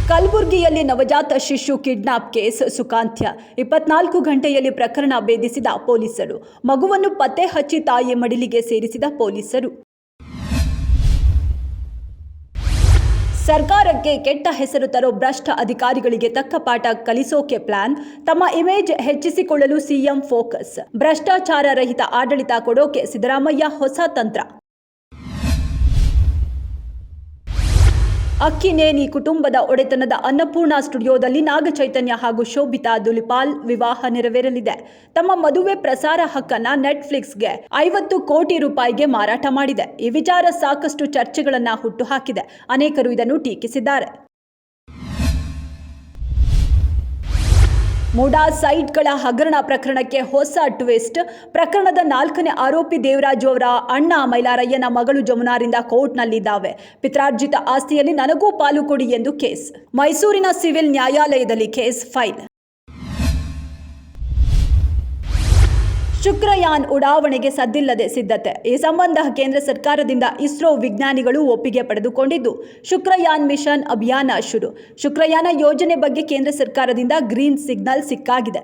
ಕಲಬುರಗಿಯಲ್ಲಿ ನವಜಾತ ಶಿಶು kidnap case ಸುಖಾಂತ್ಯ. 24 ಗಂಟೆಯಲ್ಲಿ ಪ್ರಕರಣ ಭೇದಿಸಿದ ಪೊಲೀಸರು. ಮಗುವನ್ನು ಪತ್ತೆ ಹಚ್ಚಿ ತಾಯಿ ಮಡಿಲಿಗೆ ಸೇರಿಸಿದ ಪೊಲೀಸರು. ಸರ್ಕಾರಕ್ಕೆ ಕೆಟ್ಟ ಹೆಸರು ತರೋ ಭ್ರಷ್ಟ ಅಧಿಕಾರಿಗಳಿಗೆ ತಕ್ಕ ಪಾಠ ಕಲಿಸೋಕೆ ಪ್ಲಾನ್. ತಮ್ಮ ಇಮೇಜ್ ಹೆಚ್ಚಿಸಿಕೊಳ್ಳಲು ಸಿಎಂ ಫೋಕಸ್. ಭ್ರಷ್ಟಾಚಾರ ರಹಿತ ಆಡಳಿತ ಕೊಡೋಕೆ ಸಿದ್ದರಾಮಯ್ಯ ಹೊಸ ತಂತ್ರ. ಅಕ್ಕಿನೇನಿ ಕುಟುಂಬದ ಒಡೆತನದ ಅನ್ನಪೂರ್ಣ ಸ್ಟುಡಿಯೋದಲ್ಲಿ ನಾಗಚೈತನ್ಯ ಹಾಗೂ ಶೋಭಿತಾ ದುಲಿಪಾಲ್ ವಿವಾಹ ನೆರವೇರಲಿದೆ. ತಮ್ಮ ಮದುವೆ ಪ್ರಸಾರ ಹಕ್ಕನ್ನ ನೆಟ್ಫ್ಲಿಕ್ಸ್ಗೆ 50 ಕೋಟಿ ರೂಪಾಯಿಗೆ ಮಾರಾಟ ಮಾಡಿದೆ. ಈ ವಿಚಾರ ಸಾಕಷ್ಟು ಚರ್ಚೆಗಳನ್ನ ಹುಟ್ಟುಹಾಕಿದೆ. ಅನೇಕರು ಇದನ್ನು ಟೀಕಿಸಿದ್ದಾರೆ. ಮೂಡಾ ಸೈಟ್ಗಳ ಹಗರಣ ಪ್ರಕರಣಕ್ಕೆ ಹೊಸ ಟ್ವಿಸ್ಟ್. ಪ್ರಕರಣದ 4ನೇ ಆರೋಪಿ ದೇವರಾಜು ಅವರ ಅಣ್ಣ ಮೈಲಾರಯ್ಯನ ಮಗಳು ಜಮುನಾರಿಂದ ಕೋರ್ಟ್ನಲ್ಲಿದ್ದಾವೆ. ಪಿತ್ರಾರ್ಜಿತ ಆಸ್ತಿಯಲ್ಲಿ ನನಗೂ ಪಾಲು ಕೊಡಿ ಎಂದು ಕೇಸ್. ಮೈಸೂರಿನ ಸಿವಿಲ್ ನ್ಯಾಯಾಲಯದಲ್ಲಿ ಕೇಸ್ ಫೈಲ್. ಶುಕ್ರಯಾನ್ ಉಡಾವಣೆಗೆ ಸದ್ದಿಲ್ಲದೆ ಸಿದ್ಧತೆ. ಈ ಸಂಬಂಧ ಕೇಂದ್ರ ಸರ್ಕಾರದಿಂದ ಇಸ್ರೋ ವಿಜ್ಞಾನಿಗಳು ಒಪ್ಪಿಗೆ ಪಡೆದುಕೊಂಡಿದ್ದು ಶುಕ್ರಯಾನ್ ಮಿಷನ್ ಅಭಿಯಾನ ಶುರು. ಶುಕ್ರಯಾನ ಯೋಜನೆ ಬಗ್ಗೆ ಕೇಂದ್ರ ಸರ್ಕಾರದಿಂದ ಗ್ರೀನ್ ಸಿಗ್ನಲ್ ಸಿಕ್ಕಾಗಿದೆ.